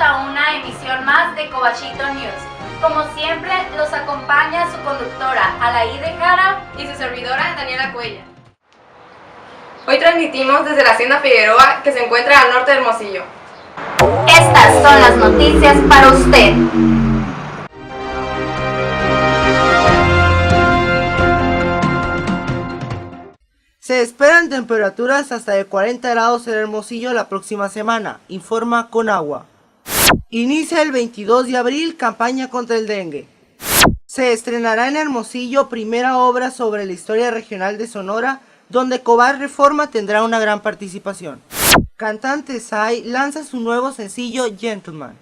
a una emisión más de Cobachito News. Como siempre, los acompaña su conductora Alaide Jara y su servidora Daniela Cuella. Hoy transmitimos desde la Hacienda Figueroa, que se encuentra al norte de Hermosillo. Estas son las noticias para usted. Se esperan temperaturas hasta de 40 grados en Hermosillo la próxima semana, informa Conagua. Inicia el 22 de abril campaña contra el dengue. Se estrenará en Hermosillo primera obra sobre la historia regional de Sonora, donde Cobar Reforma tendrá una gran participación. Cantante Sai lanza su nuevo sencillo Gentleman.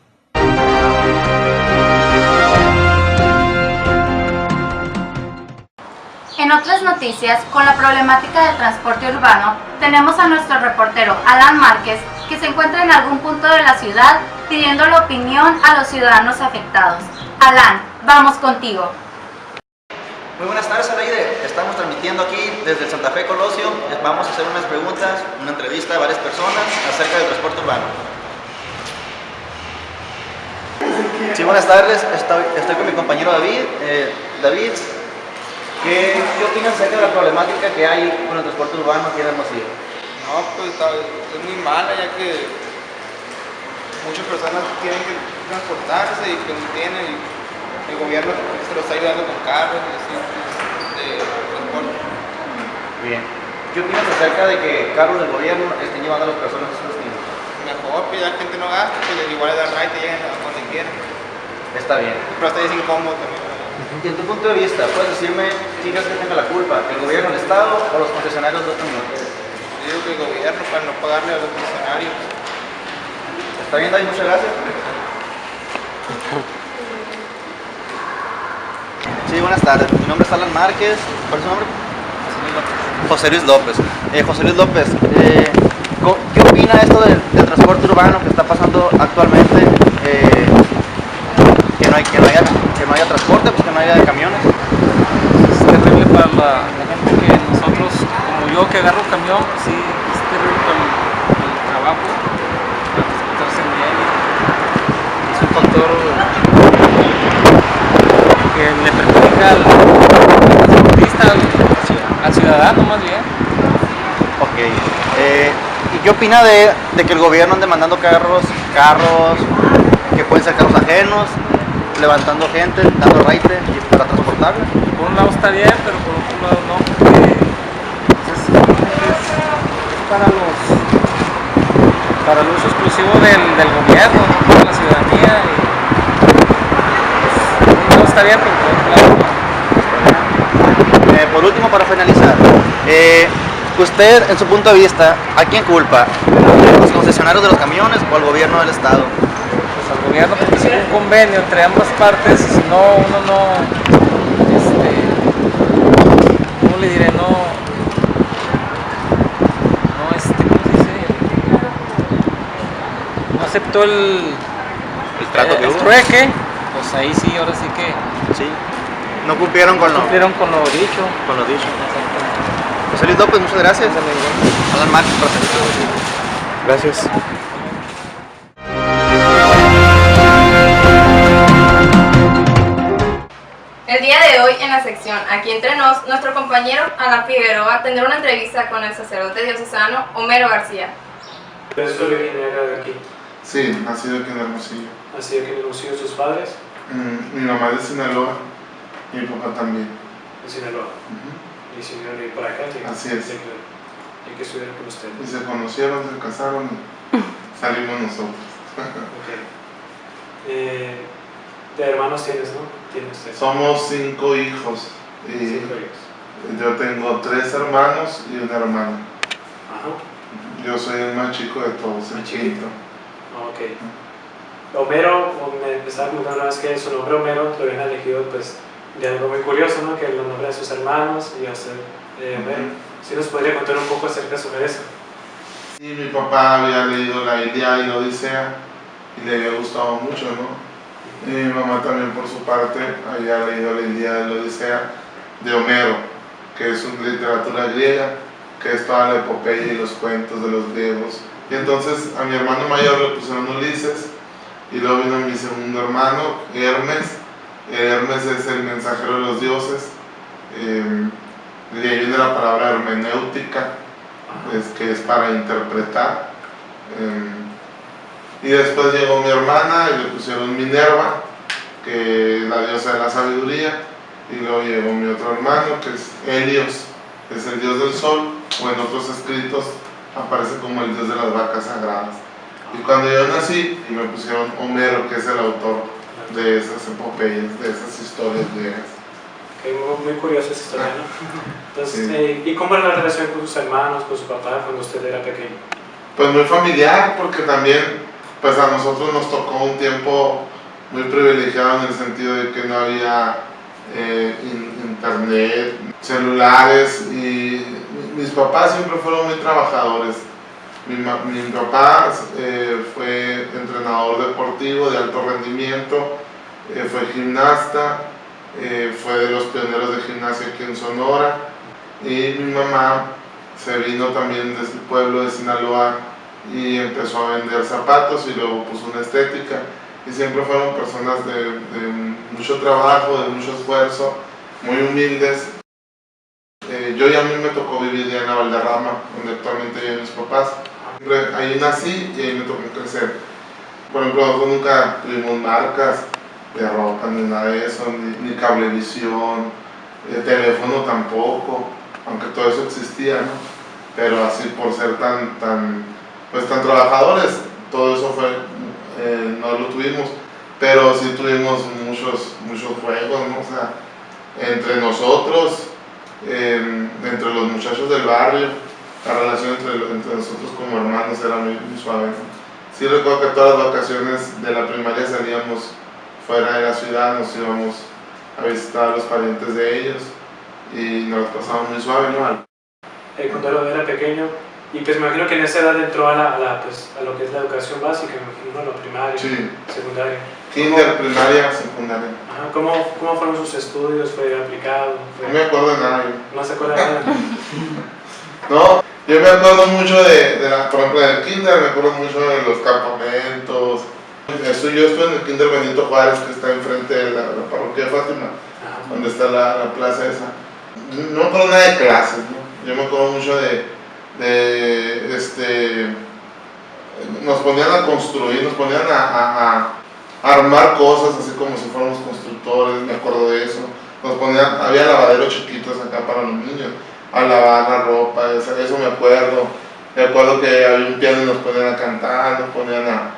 En otras noticias, con la problemática del transporte urbano, tenemos a nuestro reportero Alan Márquez, que se encuentra en algún punto de la ciudad pidiendo la opinión a los ciudadanos afectados. Alan, vamos contigo. Muy buenas tardes, Alaide. Estamos transmitiendo aquí desde el Santa Fe Colosio. Vamos a hacer unas preguntas, una entrevista a varias personas acerca del transporte urbano. Sí, buenas tardes. Estoy con mi compañero David. David, ¿qué opinas acerca de la problemática que hay con el transporte urbano aquí en Hermosillo? No, pues es muy mala, ya que muchas personas tienen que transportarse y que no tienen, y el gobierno se los está ayudando con carros y así, de transporte. Bien. ¿Qué opinas acerca de que carros del gobierno estén llevando a las personas a sus destinos? Mejor que ya la gente no gasta, que igual le da right y lleguen a donde quieran. Está bien. Pero hasta es incómodo también. Y en tu punto de vista, ¿puedes decirme quién crees que tenga la culpa? ¿El gobierno, el Estado o los concesionarios de los camiones? Yo digo que el gobierno, para no pagarle a los funcionarios. Está bien, David, muchas gracias. Sí, buenas tardes. Mi nombre es Alan Márquez. ¿Cuál es su nombre? José Luis López. José Luis López, ¿qué opina esto del transporte urbano que está pasando actualmente? Que no haya transporte, pues que no haya camiones. Es terrible para la gente que nosotros, como yo que agarro el camión, sí, es terrible para el trabajo, para transportarse en él. Es un factor que le perjudica al transportista, al ciudadano más bien. Ok. ¿Y qué opina de que el gobierno ande mandando carros que pueden ser carros ajenos, levantando gente, dando raite para transportarla? Por un lado está bien, pero por otro lado no, porque es para el uso exclusivo del gobierno, no para la ciudadanía. Y, pues, por un lado está bien, pero por otro lado no. Por último, para finalizar, usted, en su punto de vista, ¿a quién culpa? ¿A los concesionarios de los camiones o al gobierno del Estado? Pues al gobierno, porque si hay un convenio entre ambas partes, si no, uno ¿cómo le diré? ¿Cómo se dice? No aceptó el trato que hubo. trueque, pues ahí sí, ahora sí que Sí. No cumplieron con lo dicho. Con lo dicho. José Luis López, muchas gracias. Alan Márquez, gracias. El día de hoy, en la sección Aquí Entre Nos, nuestro compañero Alan Figueroa tendrá una entrevista con el sacerdote diocesano Homero García. ¿Es originaria de aquí? Sí, nacido aquí en Hermosillo. ¿Así aquí en Hermosillo sus padres? Mi mamá es de Sinaloa y mi papá también. En Sinaloa. ¿Y se vinieron a ir para acá? Así es. ¿Y qué estuvieron con ustedes? Y se conocieron, se casaron y salimos nosotros. De hermanos tienes, ¿no? Somos 5 hijos. Y 5 hijos. yo tengo 3 hermanos y una hermana. Ajá. Yo soy el más chico de todos, el quinto. Ok. Homero, me estaba comentando una vez que su nombre Homero lo habían elegido pues de algo muy curioso, ¿no? Que los nombres de sus hermanos y a ser Homero. ¿Sí nos podría contar un poco acerca sobre eso? Sí, mi papá había leído la Ilíada y la Odisea y le había gustado mucho, ¿no? Y mi mamá también por su parte había leído la Ilíada y la Odisea de Homero, que es una literatura griega, que es toda la epopeya y los cuentos de los griegos. Y entonces a mi hermano mayor le pusieron Ulises Y luego vino mi segundo hermano, Hermes. Hermes es el mensajero de los dioses. De ahí viene la palabra hermenéutica, que es para interpretar. Y después llegó mi hermana y le pusieron Minerva, que es la diosa de la sabiduría. Y luego llegó mi otro hermano, que es Helios, que es el dios del sol, o en otros escritos aparece como el dios de las vacas sagradas. Y cuando yo nací, me pusieron Homero, que es el autor de esas epopeyas, de esas historias griegas. Muy curiosa esa historia, ¿no? Entonces, sí. ¿Y cómo era la relación con sus hermanos, con su papá cuando usted era pequeño? Pues muy familiar, porque también pues a nosotros nos tocó un tiempo muy privilegiado en el sentido de que no había internet, celulares, y mis papás siempre fueron muy trabajadores. Mi papá fue entrenador deportivo de alto rendimiento, fue gimnasta, fue de los pioneros de gimnasia aquí en Sonora, y mi mamá se vino también desde el pueblo de Sinaloa y empezó a vender zapatos y luego puso una estética, y siempre fueron personas de mucho trabajo, de mucho esfuerzo, muy humildes. Yo y a mí me tocó vivir ya en la Valderrama, donde actualmente viven mis papás. Ahí nací y ahí me tocó crecer. Por ejemplo, nosotros nunca tuvimos marcas de ropa ni nada de eso, ni cablevisión, teléfono tampoco, aunque todo eso existía, ¿no? Pero así por ser tan trabajadores, todo eso no lo tuvimos, pero sí tuvimos muchos juegos, ¿no? O sea, entre nosotros, entre los muchachos del barrio, la relación entre nosotros como hermanos era muy suave, ¿no? Sí recuerdo que todas las vacaciones de la primaria salíamos fuera de la ciudad, nos íbamos a visitar a los parientes de ellos y nos pasábamos muy suave, ¿no? Cuando era pequeño, y pues me imagino que en esa edad entró a lo que es la educación básica, me imagino, la primaria, sí. Secundaria. Kinder, primaria, secundaria. Ajá, ¿cómo fueron sus estudios? ¿Fue aplicado? No me acuerdo de nada. ¿No se acuerda de nada? No, yo me acuerdo mucho por ejemplo, del Kinder, me acuerdo mucho de los campamentos. Yo estuve en el Kinder Benito Juárez, que está enfrente de la parroquia de Fátima, donde está la plaza esa. No me acuerdo nada de clases, ¿no? Yo me acuerdo mucho nos ponían a construir, nos ponían a armar cosas, así como si fuéramos constructores, me acuerdo de eso. Había lavaderos chiquitos acá para los niños, a lavar la ropa, eso me acuerdo. Me acuerdo que había un piano y nos ponían a cantar, nos ponían a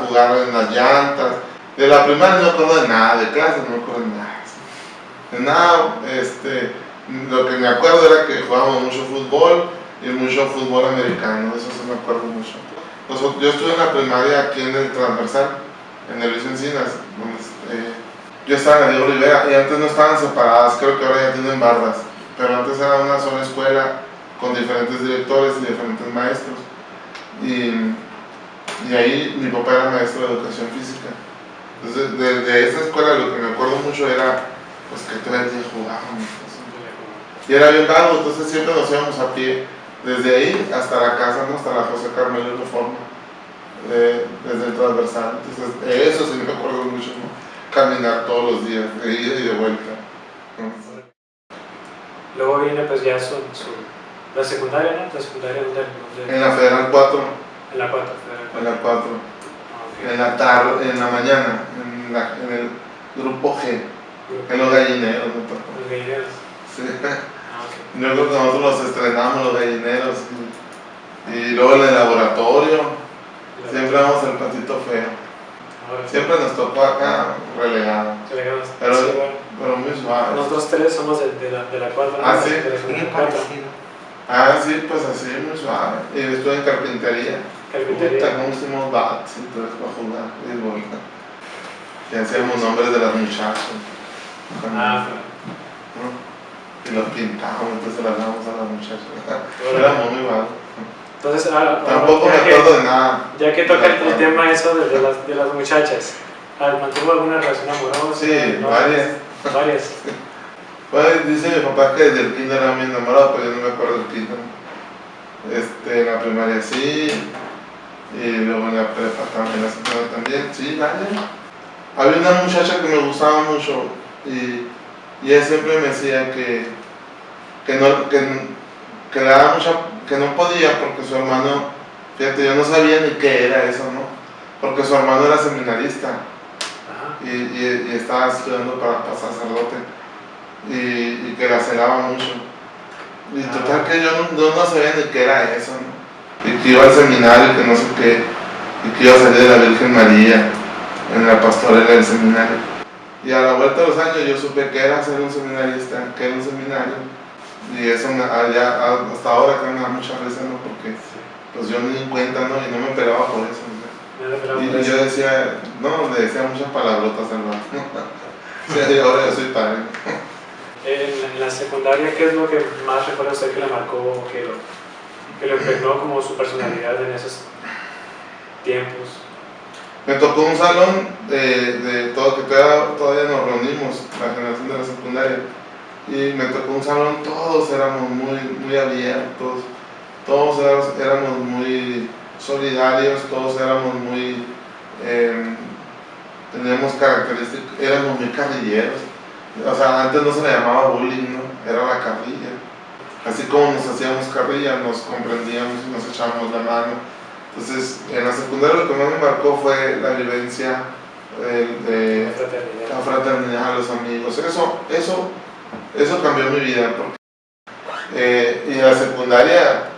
jugar en las llantas. De la primaria no me acuerdo de nada, de clases no me acuerdo de nada. De nada, lo que me acuerdo era que jugábamos mucho fútbol y mucho fútbol americano, eso sí me acuerdo mucho. Yo estuve en la primaria aquí en el Transversal, en el Luis Encinas, donde yo estaba en la Diego Rivera, y antes no estaban separadas, creo que ahora ya tienen bardas, pero antes era una sola escuela con diferentes directores y diferentes maestros. Y ahí mi papá era maestro de educación física. Entonces, de esa escuela lo que me acuerdo mucho era pues, que todo el día jugábamos. Y era bien largo, entonces siempre nos íbamos a pie, desde ahí hasta la casa, ¿no? Hasta la José Carmelo Reforma, desde el Transversal. Entonces, eso sí me acuerdo mucho, ¿no? Caminar todos los días, de ida y de vuelta, ¿no? Luego viene pues ya la secundaria, ¿no? La secundaria ¿dónde? En la Federal 4. En la 4, En la 4. Okay. En la tarde, en la mañana, en el grupo G, en los gallineros, ¿no? Los gallineros. Sí. Okay. Yo creo que nosotros los estrenamos, los gallineros, y luego en el laboratorio, siempre vamos al patito feo. Siempre nos tocó acá relegado. Pero muy suave. Nosotros tres somos de la 4. Ah, sí. Muy parecido. Ah, sí, pues así, muy suave. Y estuve en carpintería. Puta, ¿cómo hicimos bats entonces para jugar? Y hacíamos nombres de las muchachas. Y los pintábamos, entonces las dábamos a las muchachas. Era muy malo. Entonces, tampoco me acuerdo de nada. Ya que toca el tema eso de las muchachas, ¿mantuvo alguna relación amorosa? Sí, ¿no? Varias. Pues dice mi papá que desde el kinder era muy enamorado, pero yo no me acuerdo del kinder. En la primaria sí, y luego en la prepa también, en la secundaria también, sí, dale. Había una muchacha que me gustaba mucho y ella siempre me decía que le daba mucha, que no podía porque su hermano, fíjate, yo no sabía ni qué era eso, ¿no? Porque su hermano era seminarista y estaba estudiando para sacerdote y que la celaba mucho. Y total que yo no sabía ni qué era eso, ¿no? Y que iba al seminario, que no sé qué, y que iba a salir de la Virgen María en la pastorela del seminario. Y a la vuelta de los años yo supe que era ser un seminarista, que era un seminario. Y eso hasta ahora que me da mucha risa, ¿no? Porque pues yo ni en cuenta, ¿no? Y no me pelaba por eso, ¿no? Y yo decía, no, le decía muchas palabrotas al vato, ¿no? Sí, ahora yo soy padre. En la secundaria, ¿qué es lo que más recuerda usted que le marcó, que lo impregnó como su personalidad en esos tiempos? Me tocó un salón de todo, que todavía nos reunimos, la generación de la secundaria, y me tocó un salón, todos éramos muy abiertos, todos éramos muy solidarios, todos éramos muy, teníamos características, éramos muy carrilleros. O sea, antes no se le llamaba bullying, ¿no? Era la carrilla. Así como nos hacíamos carrilla, nos comprendíamos y nos echábamos la mano. Entonces, en la secundaria lo que más me marcó fue la vivencia de la fraternidad, los amigos. Eso cambió mi vida. Y en la secundaria,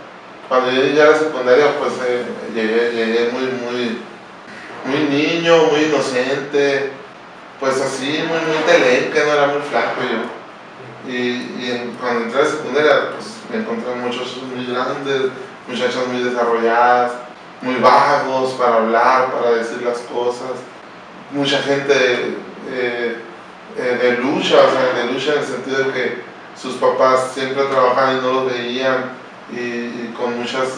cuando yo llegué a la secundaria, pues llegué muy niño, muy inocente. Pues así, muy telenca, no era muy flaco yo. Cuando entré a la secundaria, pues me encontré muchachos muy grandes, muchachas muy desarrolladas, muy vagos para hablar, para decir las cosas. Mucha gente de lucha, o sea, de lucha en el sentido de que sus papás siempre trabajaban y no los veían y con muchas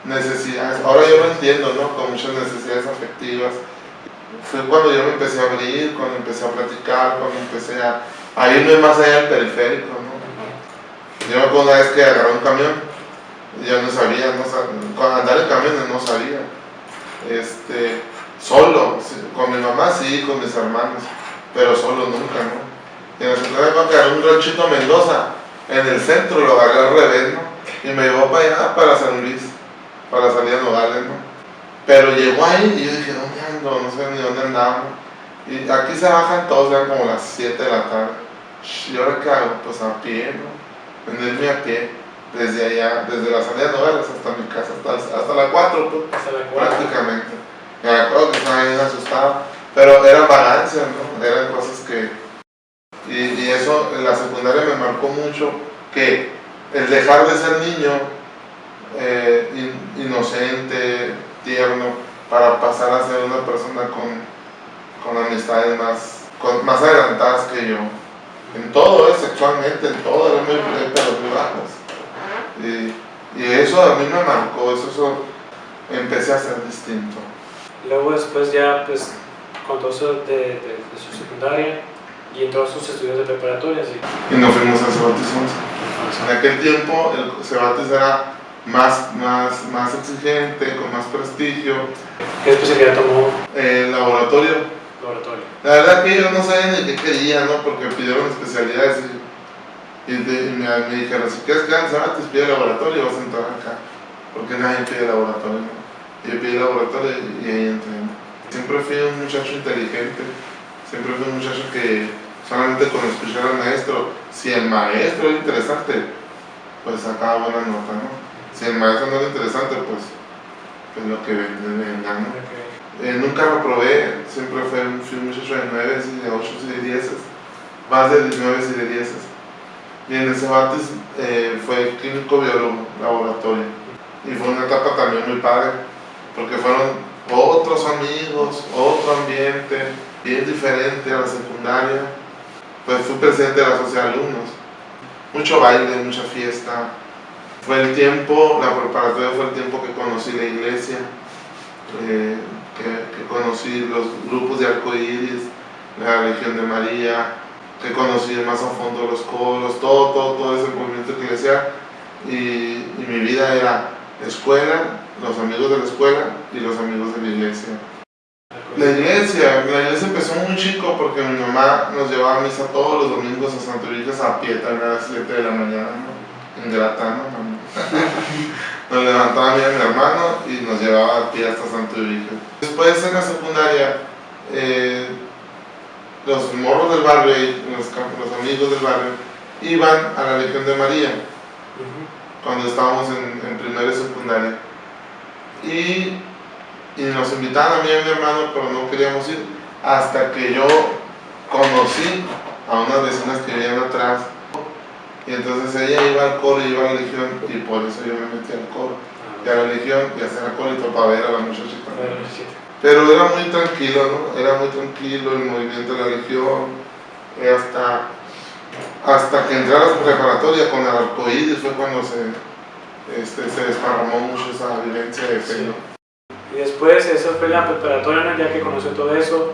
necesidades. Ahora yo lo entiendo, ¿no? Con muchas necesidades afectivas. Fue cuando yo me empecé a abrir, cuando empecé a platicar, cuando empecé a irme más allá del periférico, ¿no? Yo me acuerdo una vez que agarré un camión, yo no sabía, cuando andar en camiones no sabía. Solo, con mi mamá sí, con mis hermanos, pero solo nunca, ¿no? Y en la secundaria cuando agarré un ranchito Mendoza, en el centro, lo agarré al revés, ¿no? Y me llevó para allá, para San Luis, para salir a Nogales, ¿no? Pero llegó ahí y yo dije, ¿dónde ando? No sé ni dónde andamos. Y aquí se bajan todos, eran como las 7 de la tarde. ¿Y ahora qué hago? Pues a pie, ¿no? Venirme a pie, desde allá, desde la salida de Nogales hasta mi casa, hasta la 4, pues, Hasta la 4. prácticamente. Me acuerdo que estaba bien asustado, pero eran vagancias, ¿no? Eran cosas que... Y eso en la secundaria me marcó mucho, que el dejar de ser niño, inocente, tierno, para pasar a ser una persona con amistades más adelantadas que yo. En todo, sexualmente, en todo, era muy bajos. Y eso a mí me marcó, eso empecé a ser distinto. Luego después ya, pues, con todo eso de su secundaria y en todos sus estudios de preparatoria, ¿sí? Y nos fuimos al Cebatis 11. En aquel tiempo el Cebatis era más exigente, con más prestigio. ¿Qué especialidad tomó? Laboratorio. La verdad que yo no sabía ni qué quería, ¿no? Porque pidieron especialidades y me dijeron, si quieres quedar en Cebatis, pide laboratorio y vas a entrar acá. Porque nadie pide laboratorio, ¿no? Y yo pedí laboratorio y ahí entré. Siempre fui un muchacho inteligente, siempre fui un muchacho que solamente con escuchar al maestro, si el maestro era interesante, pues sacaba buena nota, ¿no? Si el maestro no era interesante, pues lo que venga, ¿no? Nunca reprobé, siempre fui un muchacho de 9 y de 8 y de 10, más de 9 y de 10. Y en el Cebatis fue clínico biólogo, laboratorio. Y fue una etapa también muy padre, porque fueron otros amigos, otro ambiente, bien diferente a la secundaria. Pues fui presidente de la sociedad de alumnos. Mucho baile, mucha fiesta. Fue el tiempo, la preparatoria fue el tiempo que conocí la iglesia, que conocí los grupos de arcoíris, la Legión de María, que conocí más a fondo los coros, todo ese movimiento eclesial. Y mi vida era escuela, los amigos de la escuela y los amigos de la iglesia. La iglesia empezó muy chico porque mi mamá nos llevaba a misa todos los domingos a Santo Vicios a pie, también a las 7 de la mañana, ¿no? Ingrata, ¿no? Nos levantaba a mí y a mi hermano y nos llevaba a pie hasta Santo Vicios. Después en la secundaria, los morros del barrio y los amigos del barrio iban a la Legión de María cuando estábamos en primera y secundaria. Y nos invitaban a mí y a mi hermano, pero no queríamos ir hasta que yo conocí a unas vecinas que vivían atrás. Y entonces ella iba al coro y iba a la Legión, y por eso yo me metí al coro y a la Legión y a hacer acólito para ver a la muchachita. Pero era muy tranquilo, ¿no? Era muy tranquilo el movimiento de la Legión. Hasta que entré a la preparatoria con el arcoíris fue cuando se desparramó mucho esa vivencia de fe, ¿no? Y después, eso fue la preparatoria, ¿no? Ya que conoció todo eso,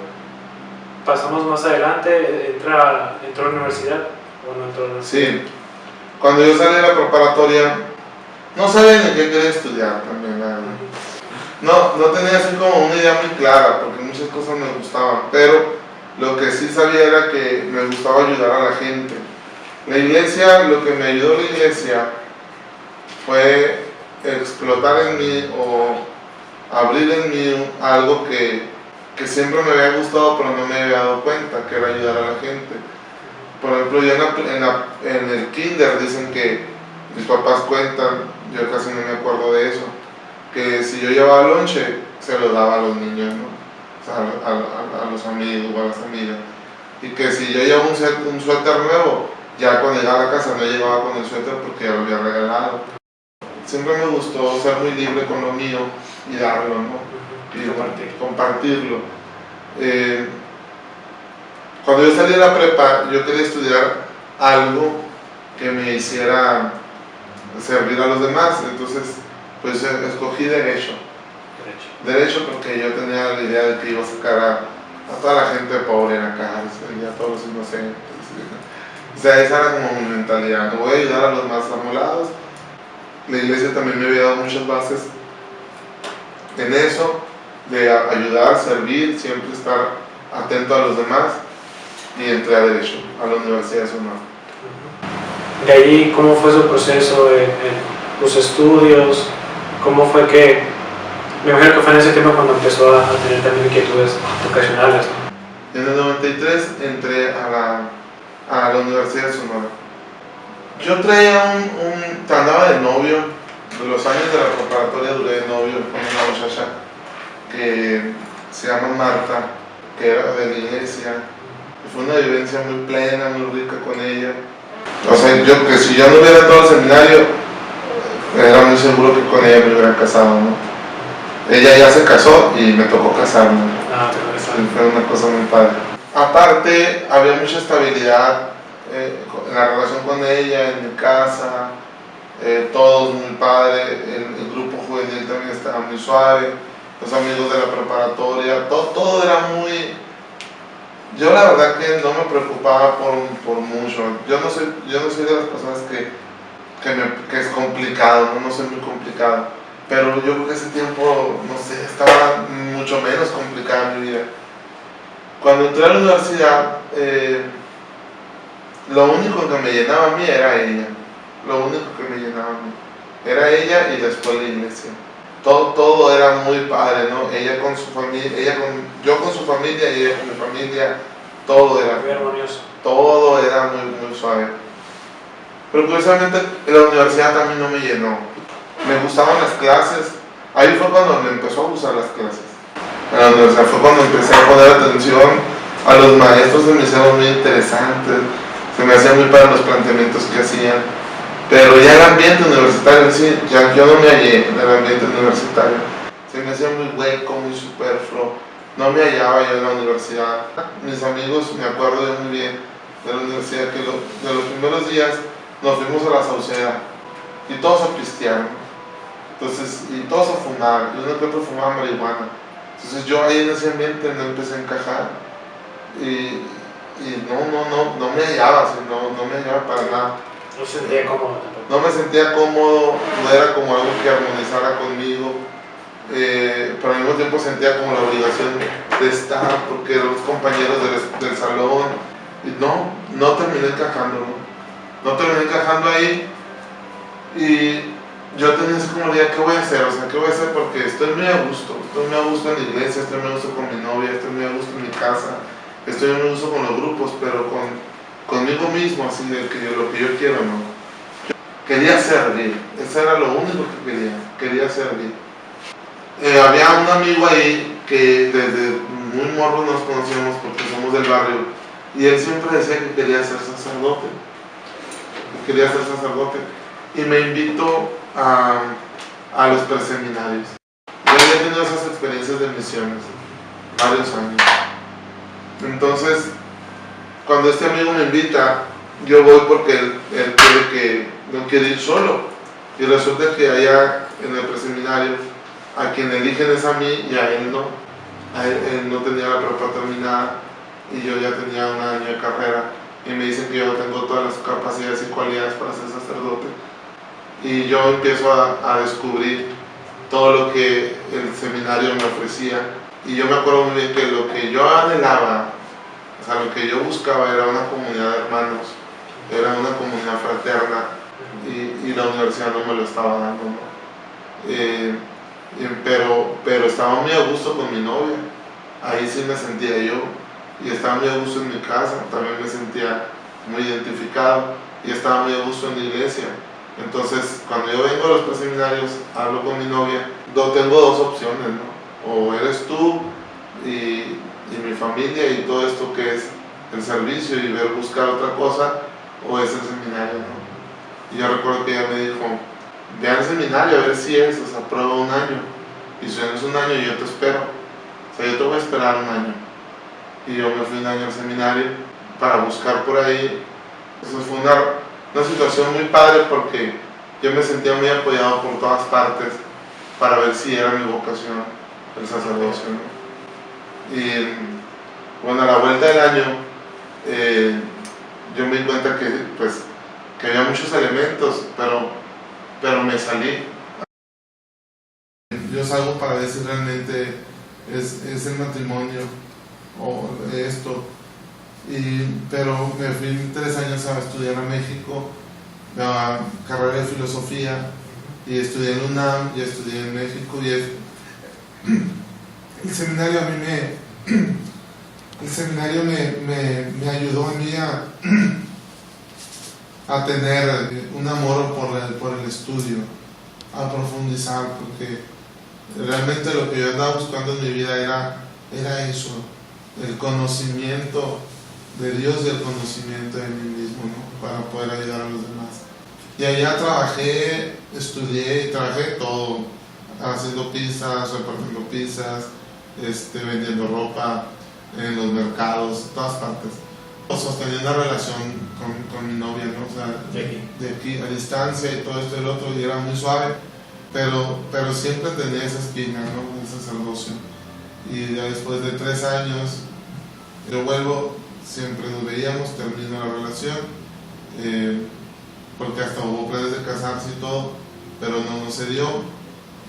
pasamos más adelante, entró a la universidad, ¿o no entró a la universidad? Sí, cuando yo salí de la preparatoria, no sabía ni qué quería estudiar también, nada. No tenía así como una idea muy clara, porque muchas cosas me gustaban, pero lo que sí sabía era que me gustaba ayudar a la gente. La iglesia, lo que me ayudó la iglesia fue explotar en mí o abrir en mí algo que siempre me había gustado pero no me había dado cuenta, que era ayudar a la gente. Por ejemplo, yo en el kinder dicen que mis papás cuentan, yo casi no me acuerdo de eso, que si yo llevaba lonche, se lo daba a los niños, ¿no? O sea, a los amigos o a las amigas. Y que si yo llevaba un suéter nuevo, ya cuando llegaba a la casa no llegaba con el suéter porque ya lo había regalado. Siempre me gustó ser muy libre con lo mío y darlo, ¿no? Y compartirlo. Cuando yo salí de la prepa, yo quería estudiar algo que me hiciera servir a los demás, entonces pues escogí Derecho porque yo tenía la idea de que iba a sacar a toda la gente pobre en la cárcel y a todos los inocentes. O sea, esa era como mi mentalidad, no voy a ayudar a los más amolados. La iglesia también me había dado muchas bases en eso, de ayudar, servir, siempre estar atento a los demás, y entré a Derecho, a la Universidad de Sonora. De ahí, ¿cómo fue su proceso en los estudios? ¿Cómo fue que, me imagino que fue en ese tiempo cuando empezó a tener también inquietudes vocacionales, ¿no? En el 93 entré a la Universidad de Sonora. Yo traía andaba de novio, de los años de la preparatoria duré de novio con una muchacha que se llama Marta, que era de la iglesia. Fue una vivencia muy plena, muy rica con ella. O sea, que si yo no hubiera entrado al seminario, era muy seguro que con ella me hubiera casado, ¿no? Ella ya se casó y me tocó casarme. Fue una cosa muy padre. Aparte, había mucha estabilidad en la relación con ella, en mi casa, todos muy padre, el grupo juvenil también estaba muy suave, los amigos de la preparatoria, todo era muy... Yo la verdad que no me preocupaba por mucho. Yo no soy de las personas que es complicado, no soy muy complicado. Pero yo creo que ese tiempo, no sé, estaba mucho menos complicada mi vida. Cuando entré a la universidad, lo único que me llenaba a mí era ella. Lo único que me llenaba a mí era ella y después la iglesia. Todo era muy padre, ¿no? Ella con su familia, yo con su familia y ella con mi familia, todo era muy armonioso. Todo era muy suave. Pero curiosamente la universidad también no me llenó. Me gustaban las clases. Ahí fue cuando me empezó a gustar las clases. En la universidad fue cuando empecé a poner atención a los maestros, se me hicieron muy interesantes, se me hacían muy para los planteamientos que hacían. Pero ya el ambiente universitario, sí, ya yo no me hallé en el ambiente universitario. Se me hacía muy hueco, muy superfluo. No me hallaba yo en la universidad. Mis amigos, me acuerdo yo muy bien de la universidad, que de los primeros días nos fuimos a la Sauceda y todos a pistear. Entonces, y todos a fumar, y uno que otro fumaba marihuana. Entonces yo ahí en ese ambiente no empecé a encajar y no me hallaba, no me hallaba para nada. No se sentía cómodo tampoco. No me sentía cómodo, no era como algo que armonizara conmigo. pero al mismo tiempo sentía como la obligación de estar, porque eran los compañeros del salón, y no terminé encajando, no terminé encajando ahí, y yo tenía así como la idea, ¿qué voy a hacer? O sea, ¿qué voy a hacer? Porque estoy muy a gusto en la iglesia, estoy muy a gusto con mi novia, estoy muy a gusto en mi casa, estoy muy a gusto con los grupos, pero conmigo mismo, así de lo que yo quiero, ¿no? Quería servir, eso era lo único que quería servir. Había un amigo ahí que desde muy morro nos conocíamos porque somos del barrio, y él siempre decía que quería ser sacerdote, y me invitó a los preseminarios. Yo había tenido esas experiencias de misiones varios años. Entonces, cuando este amigo me invita, yo voy porque él quiere que no quiere ir solo. Y resulta que allá en el preseminario, a quien eligen es a mí y a él no. Él no tenía la prepa terminada y yo ya tenía un año de carrera. Y me dicen que yo tengo todas las capacidades y cualidades para ser sacerdote. Y yo empiezo a descubrir todo lo que el seminario me ofrecía. Y yo me acuerdo muy bien que lo que yo anhelaba, o sea, lo que yo buscaba era una comunidad de hermanos, era una comunidad fraterna, y la universidad no me lo estaba dando, ¿no? Pero estaba muy a gusto con mi novia, ahí sí me sentía yo, y estaba muy a gusto en mi casa, también me sentía muy identificado, y estaba muy a gusto en la iglesia. Entonces, cuando yo vengo a los preseminarios, hablo con mi novia, tengo dos opciones, ¿no? O eres tú y mi familia y todo esto que es el servicio y buscar otra cosa, o es el seminario, ¿no? Y yo recuerdo que ella me dijo, ve al seminario a ver si es, o sea, prueba un año, y si no es un año yo te espero, o sea, yo te voy a esperar un año. Y yo me fui un año al seminario para buscar por ahí. Eso fue una situación muy padre porque yo me sentía muy apoyado por todas partes para ver si era mi vocación el sacerdocio, ¿no? Y bueno, a la vuelta del año yo me di cuenta que había muchos elementos, pero me salí. Yo salgo para ver si realmente es el matrimonio o esto. Pero me fui 3 años a estudiar a México, la carrera de filosofía, y estudié en UNAM y estudié en México, y el seminario me ayudó a mí a tener un amor por el estudio, a profundizar, porque realmente lo que yo andaba buscando en mi vida era eso, el conocimiento de Dios y el conocimiento de mí mismo, ¿no? Para poder ayudar a los demás. Y allá trabajé, estudié y trabajé todo, haciendo pizzas, repartiendo pizzas, vendiendo ropa en los mercados, todas partes. Sostenía una relación con mi novia, ¿no? O sea, de aquí a distancia y todo esto y el otro, y era muy suave, pero siempre tenía esa espina, ¿no? Ese sacerdocio. Y ya después de 3 años, yo vuelvo, siempre nos veíamos, termino la relación, porque hasta hubo planes de casarse y todo, pero no se dio,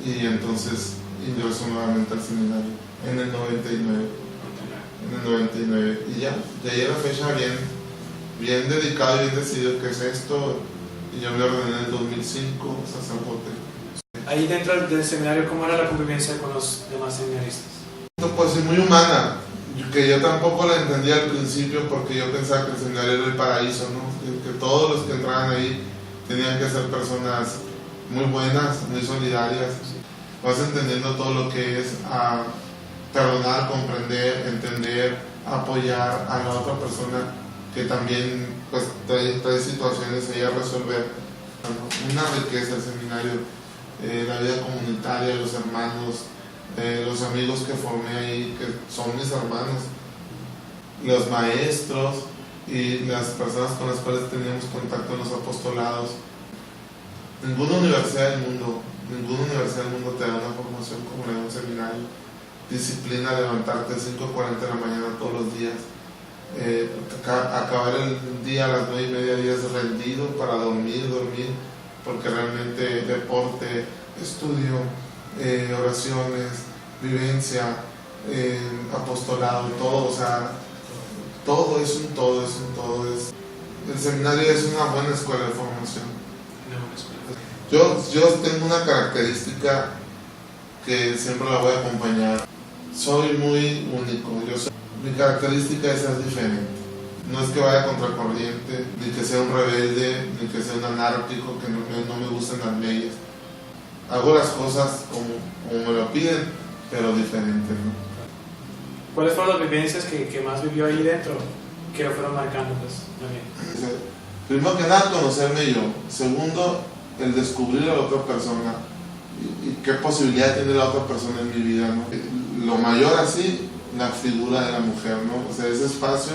y entonces ingresó nuevamente al seminario en el 99. Y ya, de ahí a la fecha bien dedicado y bien decidido que es esto, y yo me ordené en el 2005 sacerdote. Ahí dentro del seminario, ¿cómo era la convivencia con los demás seminaristas? Pues muy humana, que yo tampoco la entendía al principio porque yo pensaba que el seminario era el paraíso, ¿no? Que todos los que entraban ahí tenían que ser personas muy buenas, muy solidarias. Vas entendiendo todo lo que es perdonar, comprender, entender, apoyar a la otra persona que también pues, trae situaciones ahí a resolver. Una riqueza el seminario, la vida comunitaria, los hermanos, los amigos que formé ahí, que son mis hermanos, los maestros y las personas con las cuales teníamos contacto en los apostolados. Ninguna universidad del mundo te da una formación como la de un seminario. Disciplina, levantarte a 5:40 de la mañana todos los días, acabar el día a las 9:30, días rendido para dormir, porque realmente deporte, estudio, oraciones, vivencia, apostolado, todo, o sea, todo es un todo, es un todo. El seminario es una buena escuela de formación. Yo tengo una característica que siempre la voy a acompañar. Soy muy único. Mi característica es ser diferente. No es que vaya contra corriente, ni que sea un rebelde, ni que sea un anárquico, que no me gusten las leyes. Hago las cosas como me lo piden, pero diferente, ¿no? ¿Cuáles fueron las vivencias que más vivió ahí dentro, que lo fueron marcando, pues, también? Primero que nada, conocerme yo. Segundo, el descubrir a la otra persona y qué posibilidad tiene la otra persona en mi vida, ¿no? Lo mayor así, la figura de la mujer, ¿no? O sea, ese espacio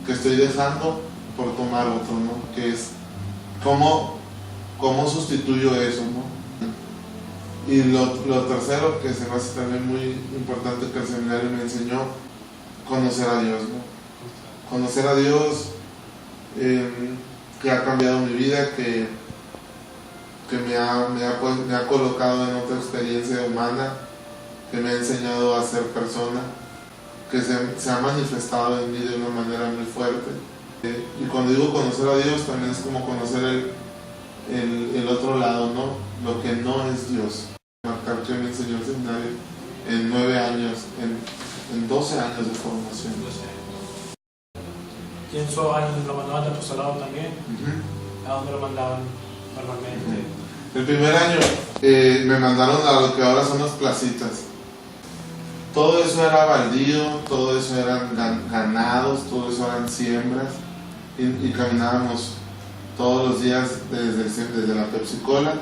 que estoy dejando por tomar otro, ¿no? Que es cómo sustituyo eso, ¿no? Y lo tercero que se me hace también muy importante que el seminario me enseñó, conocer a Dios, ¿no? Conocer a Dios que ha cambiado mi vida, que me ha colocado en otra experiencia humana, que me ha enseñado a ser persona, que se ha manifestado en mí de una manera muy fuerte. Y cuando digo conocer a Dios, también es como conocer el otro lado, ¿no? Lo que no es Dios. Marcar que me enseñó el seminario en 9 años, en 12 años de formación. ¿Y en esos años lo mandaban de apostolado también? ¿A dónde lo mandaban normalmente? El primer año me mandaron a lo que ahora son las placitas. Todo eso era baldío, todo eso eran ganados, todo eso eran siembras y caminábamos todos los días desde la Pepsi-Cola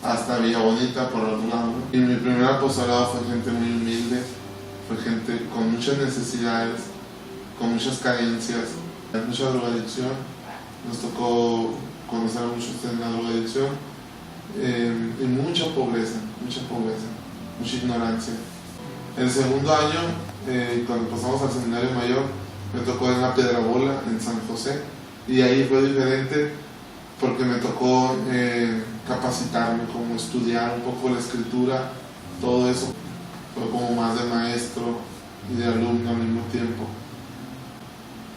hasta Villa Bonita por otro lado, ¿no? Y mi primer apostolado fue gente muy humilde, fue gente con muchas necesidades, con muchas carencias, mucha drogadicción. Nos tocó conocer a muchos en la drogadicción y mucha pobreza, mucha ignorancia. El segundo año, cuando pasamos al seminario mayor, me tocó en la Piedrabola, en San José, y ahí fue diferente porque me tocó capacitarme, como estudiar un poco la escritura, todo eso fue como más de maestro y de alumno al mismo tiempo.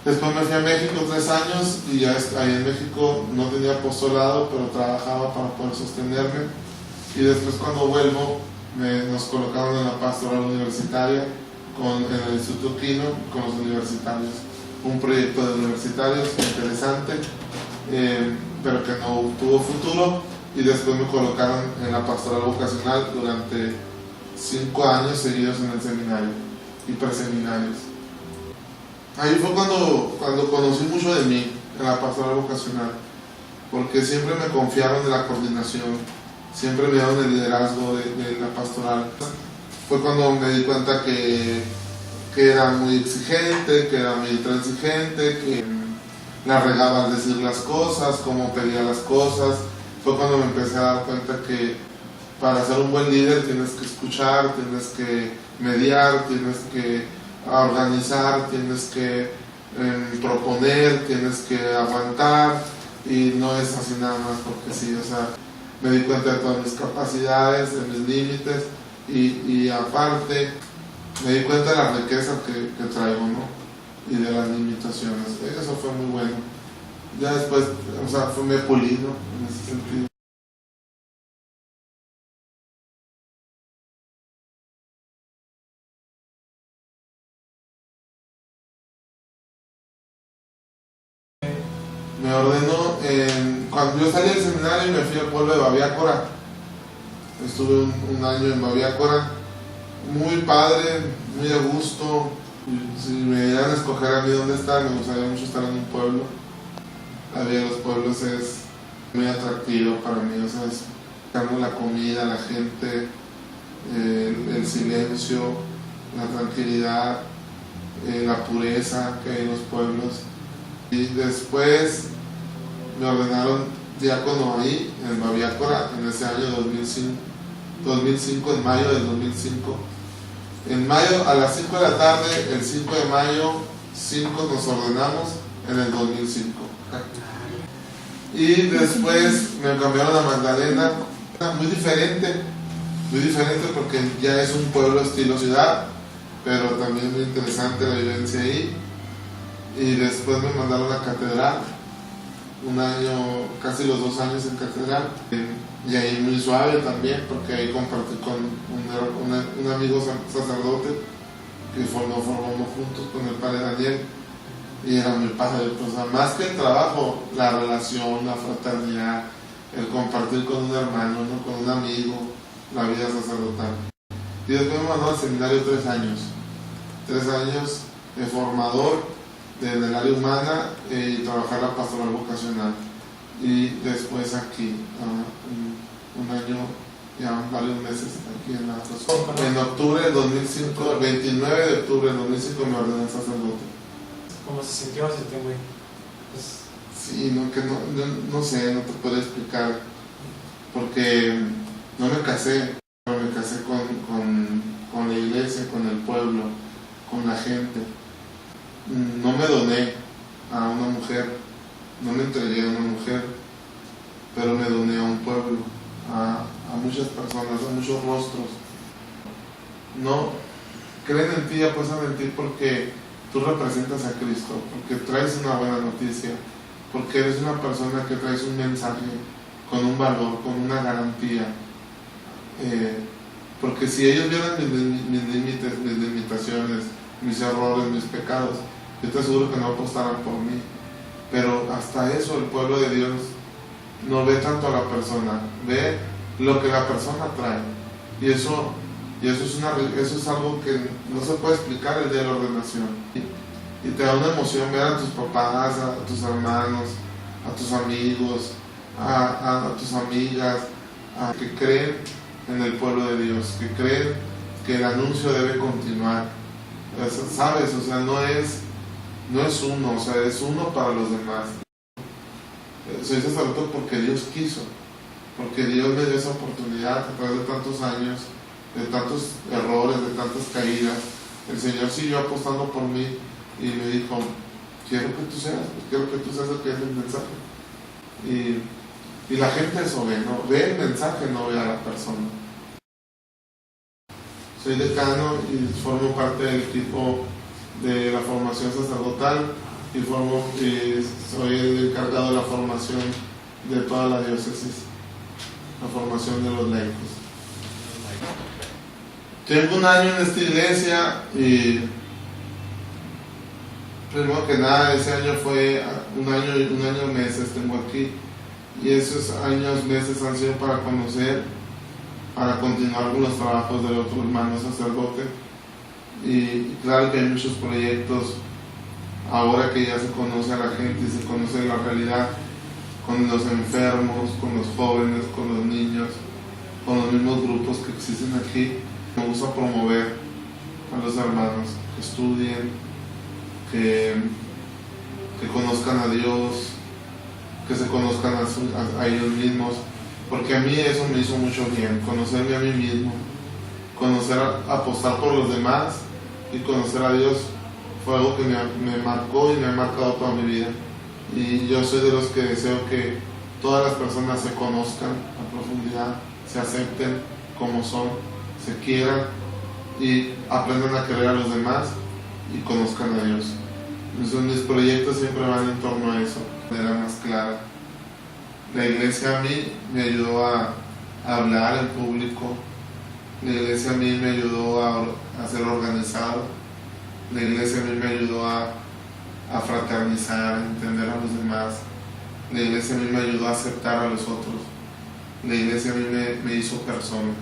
Después me fui a México 3 años y ya ahí en México no tenía apostolado, pero trabajaba para poder sostenerme, y después cuando vuelvo nos colocaron en la pastoral universitaria en el Instituto Quino con los universitarios, un proyecto de universitarios interesante, pero que no tuvo futuro, y después me colocaron en la pastoral vocacional durante 5 años seguidos en el seminario y preseminarios. Ahí fue cuando conocí mucho de mí en la pastoral vocacional, porque siempre me confiaron de la coordinación, siempre me dieron el liderazgo de la pastoral. Fue cuando me di cuenta que era muy exigente, que era muy intransigente, que la regaba al decir las cosas, cómo pedía las cosas. Fue cuando me empecé a dar cuenta que para ser un buen líder tienes que escuchar, tienes que mediar, tienes que organizar, tienes que proponer, tienes que aguantar, y no es así nada más porque sí. O sea, me di cuenta de todas mis capacidades, de mis límites, y aparte me di cuenta de la riqueza que traigo, ¿no? Y de las limitaciones. Eso fue muy bueno. Ya después, o sea, me pulí, ¿no? En ese sentido. Me ordenó cuando yo salí del seminario y me fui al pueblo de Babiácora. Estuve un año en Babiácora, muy padre, muy a gusto. Si me dieran a escoger a mí dónde estar, me gustaría mucho estar en un pueblo. La vida de los pueblos es muy atractivo para mí, o sea, es la comida, la gente, el silencio, la tranquilidad, la pureza que hay en los pueblos. Y después me ordenaron diácono ahí, en Babiácora, en ese año 2005, en mayo del 2005. En mayo, a las 5 de la tarde, el 5 de mayo, 5 nos ordenamos en el 2005. Y después me cambiaron a Magdalena, muy diferente, muy diferente porque ya es un pueblo estilo ciudad, pero también muy interesante la vivencia ahí. Y después me mandaron a catedral, un año, casi los 2 años en catedral, y ahí muy suave también, porque ahí compartí con un amigo sacerdote que formamos juntos con el padre Daniel, y era muy padre, pues más que el trabajo, la relación, la fraternidad, el compartir con un hermano, ¿no? Con un amigo, la vida sacerdotal. Y después me mandó al seminario 3 años, 3 años de formador en el área humana y trabajar la pastoral vocacional. Y después aquí, un año, ya varios meses aquí en la Rosa. En octubre del 2005, el 29 de octubre del 2005 me ordené sacerdote. ¿Cómo se sintió ese tiempo ahí? Pues... Sí, no sé, no te puedo explicar, porque no me casé, pero me casé con la iglesia, con el pueblo, con la gente. No me doné a una mujer, no me entregué a una mujer, pero me doné a un pueblo, a muchas personas, a muchos rostros. No, creen en ti y apuestan en ti porque tú representas a Cristo, porque traes una buena noticia, porque eres una persona que traes un mensaje con un valor, con una garantía. Porque si ellos vieran mis límites, mis limitaciones, mis errores, mis pecados, yo te aseguro que no apostaran por mí. Pero hasta eso el pueblo de Dios no ve tanto a la persona, ve lo que la persona trae. Y eso es algo que no se puede explicar el día de la ordenación. Y te da una emoción ver a tus papás, a tus hermanos, a tus amigos, a tus amigas, que creen en el pueblo de Dios, que creen que el anuncio debe continuar. ¿Sabes? O sea, no es uno, o sea, es uno para los demás. Soy sacerdote porque Dios quiso, porque Dios me dio esa oportunidad a través de tantos años, de tantos errores, de tantas caídas. El Señor siguió apostando por mí y me dijo, quiero que tú seas el que es el mensaje. Y la gente eso ve, ¿no? Ve el mensaje, no ve a la persona. Soy decano y formo parte del equipo de la formación sacerdotal y soy el encargado de la formación de toda la diócesis, la formación de los laicos. Tengo un año en esta iglesia y primero que nada ese año fue un año meses tengo aquí, y esos años meses han sido para conocer, para continuar con los trabajos del otro hermano sacerdote. Y claro que hay muchos proyectos ahora que ya se conoce a la gente y se conoce la realidad, con los enfermos, con los jóvenes, con los niños, con los mismos grupos que existen aquí. Me gusta promover a los hermanos que estudien, que conozcan a Dios, que se conozcan a ellos mismos, porque a mí eso me hizo mucho bien, conocerme a mí mismo, apostar por los demás y conocer a Dios fue algo que me marcó y me ha marcado toda mi vida. Y yo soy de los que deseo que todas las personas se conozcan a profundidad, se acepten como son, se quieran y aprendan a querer a los demás y conozcan a Dios. Entonces, mis proyectos siempre van en torno a eso, de manera más clara. La iglesia a mí me ayudó a hablar en público, la iglesia a mí me ayudó a ser organizado, la iglesia a mí me ayudó a fraternizar, a entender a los demás, la iglesia a mí me ayudó a aceptar a los otros, la iglesia a mí me hizo persona,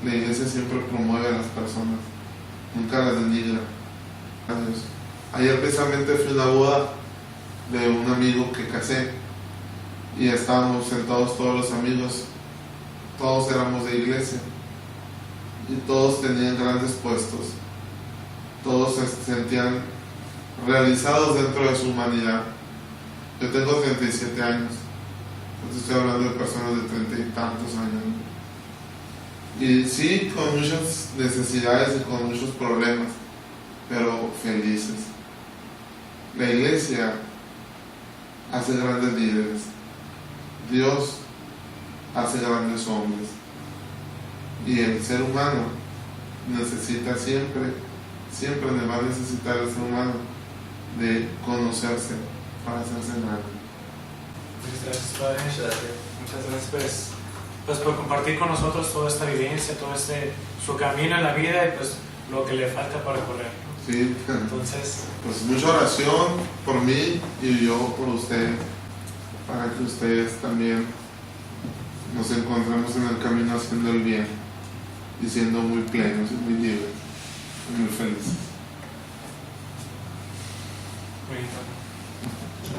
la iglesia siempre promueve a las personas, nunca las denigra. Adiós. Ayer precisamente fui a una boda de un amigo que casé y estábamos sentados todos los amigos, todos éramos de iglesia y todos tenían grandes puestos, todos se sentían realizados dentro de su humanidad. Yo tengo 37 años, entonces estoy hablando de personas de 30 y tantos años, y sí, con muchas necesidades y con muchos problemas, pero felices. La iglesia hace grandes líderes, Dios hace grandes hombres. Y el ser humano necesita siempre le va a necesitar el ser humano de conocerse para hacerse mal. Muchas gracias, Padre. Muchas gracias pues por compartir con nosotros toda esta vivencia, todo su camino en la vida y pues lo que le falta para correr. Sí, entonces, pues mucha oración por mí y yo por ustedes, para que ustedes también nos encontremos en el camino haciendo el bien y siendo muy plenos y muy libres y muy felices. Muy bien.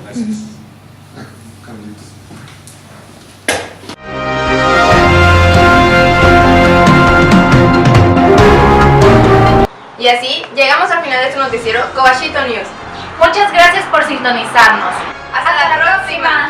Gracias. Carlitos. Y así llegamos al final de este noticiero Cobachito News. Muchas gracias por sintonizarnos. ¡Hasta la próxima!